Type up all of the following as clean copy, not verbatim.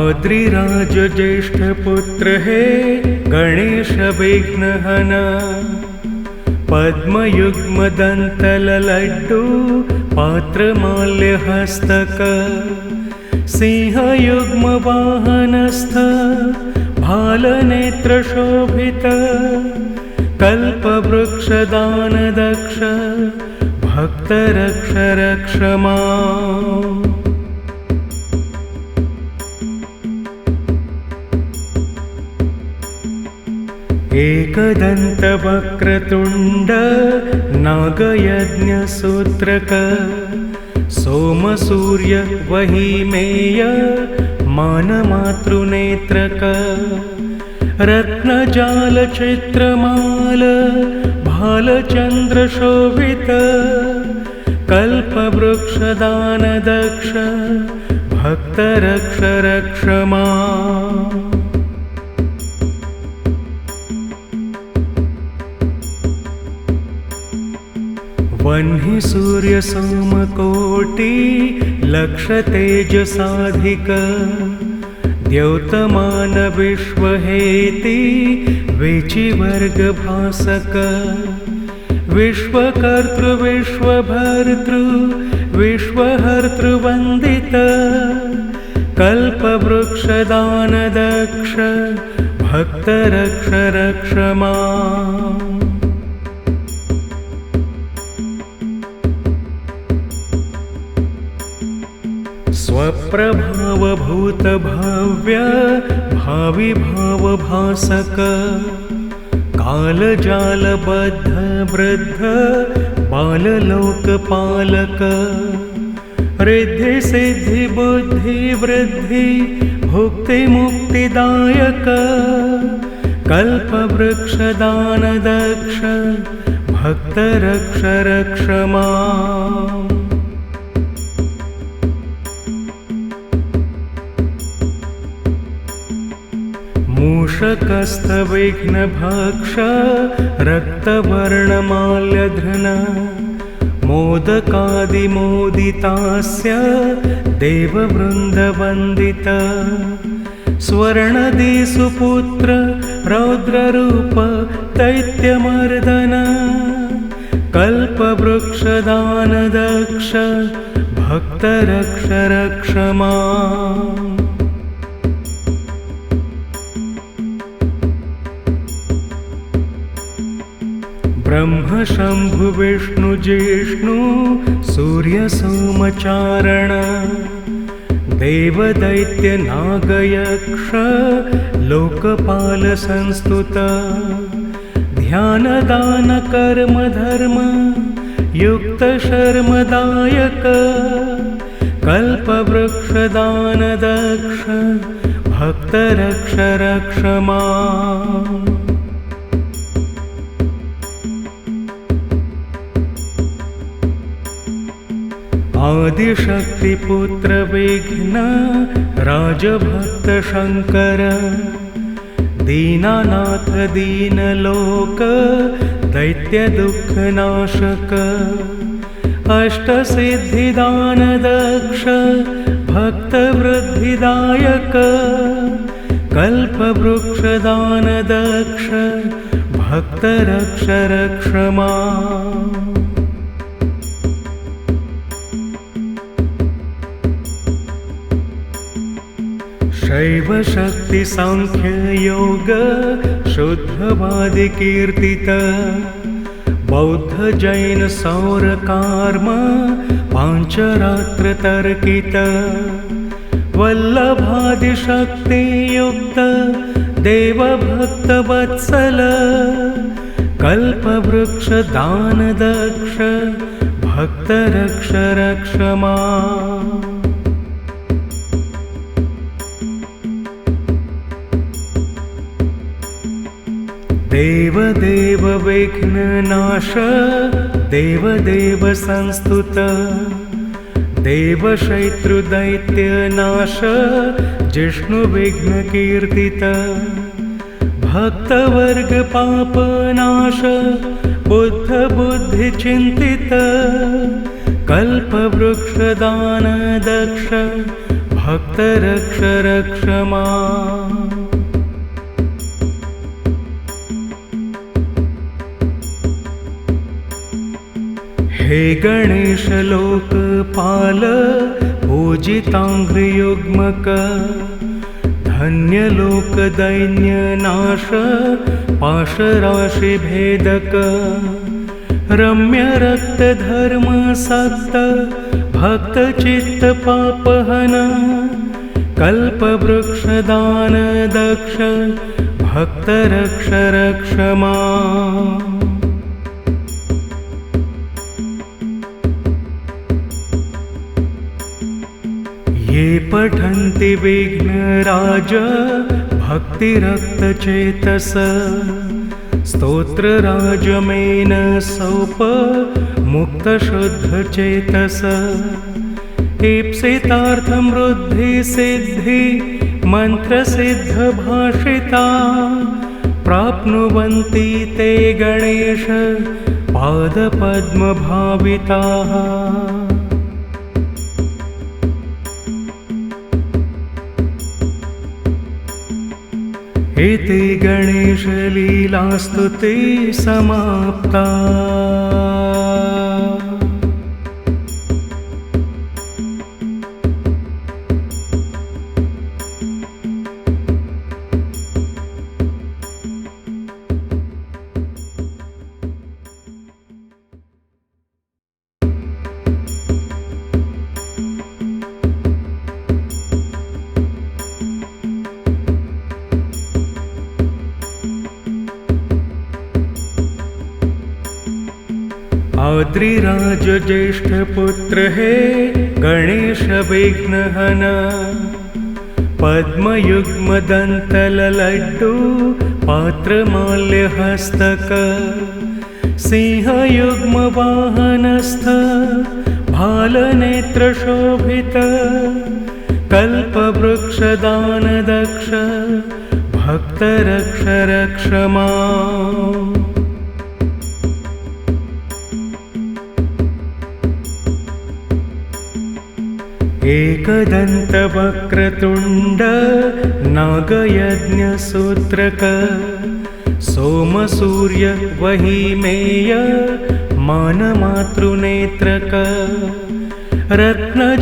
आद्रिराज ज्येष्ठ पुत्र हे गणेश विघ्नहना, पद्मयुग्मदन्तलड्डू पात्रमाल्यहस्तक, सिंहयुग्मवाहनस्थ भालनेत्रशोभित, कल्पवृक्षदानदक्ष भक्तरक्ष रक्ष माम्। एकदन्तवक्रतुण्ड नागयज्ञसूत्रक, सोमसूर्य वहीमेय मानमातृनेत्रक, रत्नजालचित्रमाल भालचन्द्रशोभित, कल्पवृक्षदानदक्ष भक्तरक्ष रक्ष माम्। वह्नि सूर्य सोमकोटि लक्षतेजसाधिक, द्योतमान विश्वहेति विचिवर्गभासक, विश्वकर्तृ विश्वभर्तृ विश्वहर्तृवन्दित, कल्पवृक्षदानदक्ष भक्तरक्ष रक्ष माम्। स्वप्रभावभूतभव्य भाविभावभासक, कालजालबद्ध वृद्ध बाललोकपालक, रिद्धि सिद्धि बुद्धि वृद्धि भुक्तिमुक्तिदायक, कल्पवृक्षदानदक्ष भक्तरक्ष रक्ष माम्। मूषकस्थविघ्नभक्ष रक्तवर्णमाल्यधृन, मोदकादिमोदितास्य देववृन्दवन्दित, स्वर्णदिसुपुत्र रौद्ररूप दैत्यमर्दन, कल्पवृक्षदानदक्ष भक्तरक्ष रक्ष माम्। ब्रह्म शंभु विष्णु जिष्णु सूर्य सोमचारण, देवदैत्य नागयक्ष लोकपाल संस्तुत, ध्यानदान कर्म धर्म युक्त शर्मदायक, कल्पवृक्षदानदक्ष भक्तरक्ष रक्ष माम्। आदिशक्तिपुत्र विघ्न राजभक्त शंकर, दीनानाथ दीनलोक दैत्य दुःखनाशक, अष्टसिद्धिदानदक्ष भक्तवृद्धिदायक, कल्पवृक्षदानदक्ष भक्तरक्ष रक्ष माम्। शैव शक्ति सांख्य योग शुद्धवादि कीर्तित, बौद्ध जैन सौर कार्म पांचरात्र तर्कित, वल्लभादि शक्ति युक्त देव भक्त वत्सल, कल्पवृक्ष दानदक्ष भक्तरक्ष रक्ष माम्। देवदेव विघ्ननाश देवदेव संस्तुत, देवशत्रुदैत्यनाश जिष्णु विघ्नकीर्तित, भक्तवर्ग पापनाश बुद्ध बुद्धि चिंतित, कल्पवृक्षदानदक्ष भक्त रक्ष रक्ष माम्। हे गणेश लोकपाल पूजिताङ्घ्रियुग्मक धन्य लोक दैन्य नाश पाशराशि भेदक रम्य रक्त धर्म सक्त भक्त चित्त पापहन कल्प वृक्ष दान दक्ष भक्त रक्ष रक्ष माम्। ये पठन्ति विघ्नराज भक्तिरक्तचेतस स्तोत्रराजमेन सौप मुक्तशुद्धचेतस ईप्सितार्थं वृद्धि सिद्धि मन्त्रसिद्धभाषिता प्राप्नुवन्ति ते गणेश पादपद्मभाविताः। इति गणेशलीलास्तुति समाप्ता। आद्रिराज ज्येष्ठ पुत्र हे गणेश विघ्नहन पद्मयुग्मदन्तलड्डू पात्रमाल्यहस्तक सिंहयुग्मवाहनस्थ भालनेत्रशोभित कल्पवृक्षदानदक्ष भक्त रक्ष रक्ष माम्। एकदन्तवक्रतुण्ड नागयज्ञसूत्रक सोमसूर्य वहीमेय मानमातृनेत्रक रत्नजालचित्रमाल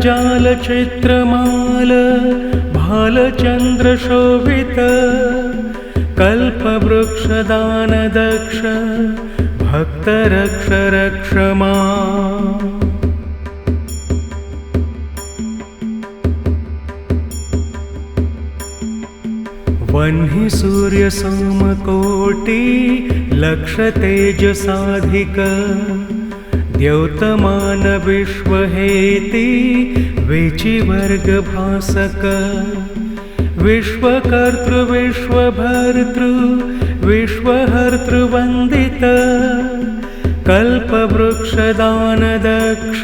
भालचन्द्रशोभित कल्पवृक्षदानदक्ष भक्त रक्ष रक्ष माम्। वह्नि सूर्य सोमकोटि लक्षतेजसाधिक द्योतमान विश्वहेति विचिवर्गभासक विश्वकर्तृ विश्वभर्तृ विश्वहर्तृवन्दित कल्पवृक्षदानदक्ष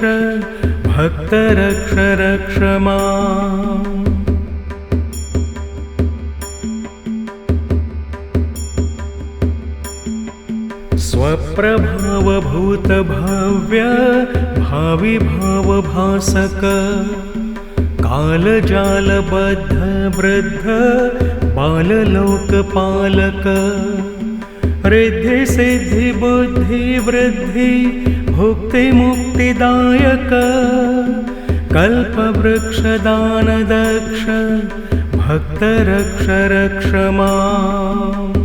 भक्त रक्ष रक्ष माम्। स्वप्रभावभूतभव्य भाविभावभासक कालजालबद्ध वृद्ध बाललोकपालक रिद्धि सिद्धि बुद्धि वृद्धि भुक्ति मुक्तिदायक कल्पवृक्षदानदक्ष भक्त रक्ष रक्ष माम्।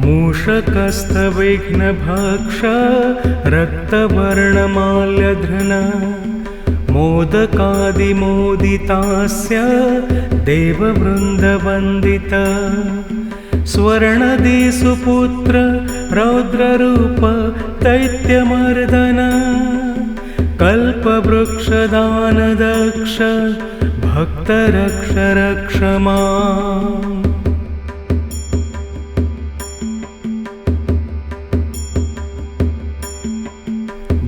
मूषकस्थविघ्नभक्ष रक्तवर्णमाल्यधृन मोदकादिमोदितास्य देववृन्दवन्दित स्वर्णदिसुपुत्र रौद्ररूप दैत्यमर्दन कल्पवृक्षदानदक्ष भक्त रक्ष रक्ष माम्।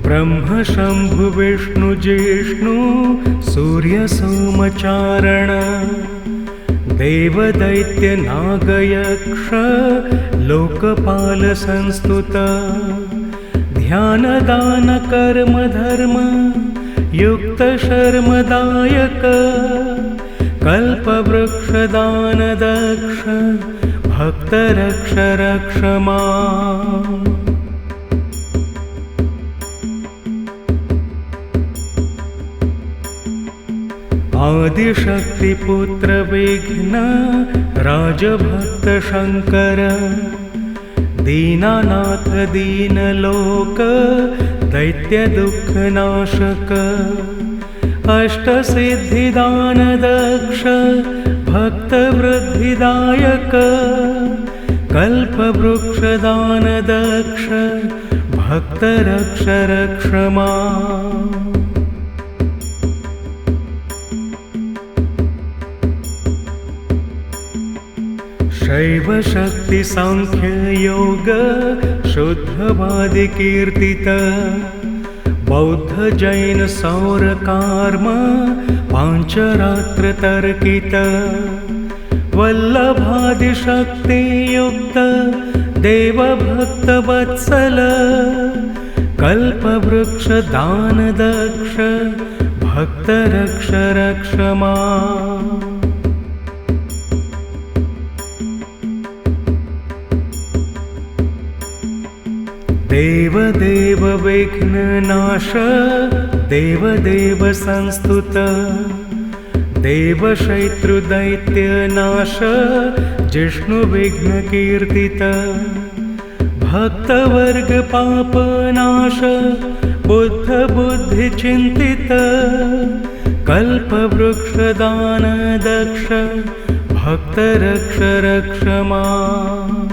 ब्रह्म शंभु विष्णु जिष्णु सूर्य सोमचारण देवदैत्य नागयक्ष लोकपाल संस्तुत ध्यान दान कर्म धर्म युक्त शर्मदायक कल्पवृक्ष दान दक्ष भक्त रक्ष रक्ष माम्। आदिशक्तिपुत्र विघ्न राजभक्त शंकर दीनानाथ दीनलोक दैत्य दुःखनाशक अष्टसिद्धिदान दक्ष भक्तवृद्धिदायक कल्पवृक्ष दान दक्ष भक्त रक्ष रक्ष माम्। शैव शक्ति सांख्य योग शुद्धवादि कीर्तित बौद्ध जैन सौर कार्म पांचरात्र तर्कित वल्लभादि शक्ति युक्त देव भक्त वत्सल कल्पवृक्ष दान दक्ष भक्त रक्ष रक्ष माम्। देव देव विघ्न नाश देव देव संस्तुत देव शत्रु दैत्य नाश जिष्णु विघ्न कीर्तित भक्त वर्ग पाप नाश बुद्ध बुद्धि चिंतित कल्पवृक्ष दान दक्ष भक्त रक्ष रक्ष माम्।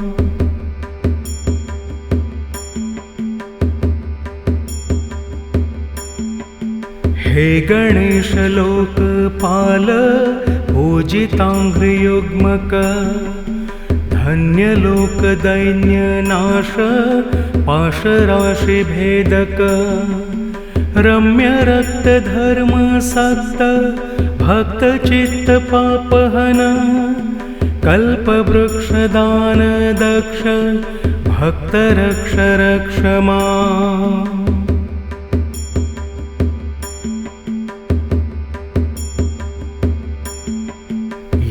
हे गणेश लोकपाल पूजितांघ्रियुग्मक धन्य लोक दैन्य नाश पाशराशि भेदक रम्य रक्त धर्म सक्त भक्त चित्त पापहन कल्पवृक्ष दान दक्ष भक्त रक्ष रक्ष माम्।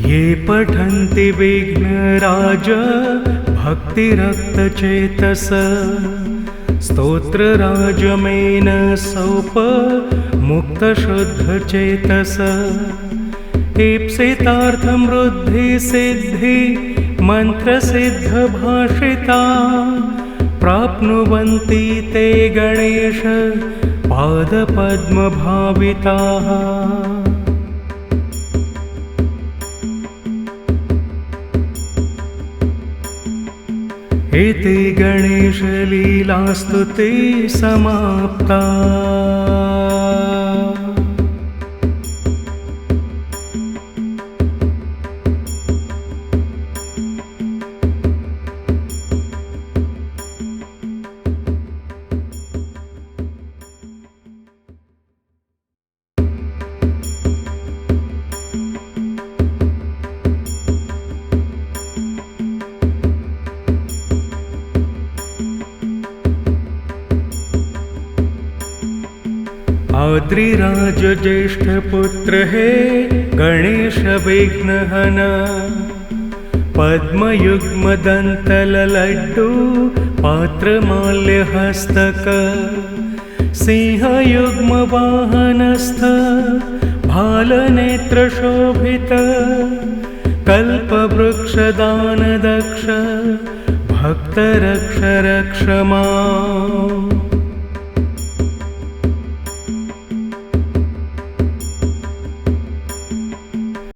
ये पठन्ति विघ्नराज भक्तिरक्तचेतस स्तोत्रराजमेन सौप मुक्तशुद्धचेतस ईप्सितार्थं वृद्धि सिद्धि मन्त्रसिद्धभाषिता प्राप्नुवन्ति ते गणेश पादपद्मभाविताः। इति गणेश लीलास्तुति समाप्ता। आद्रिराज ज्येष्ठ पुत्र हे गणेश विघ्नहन पद्मयुग्म दंतलड्डू पात्रमाल्य हस्तक सिंहयुग्म वाहनस्थ भालनेत्र शोभित कल्पवृक्ष दान दक्ष भक्त रक्ष रक्ष माम्।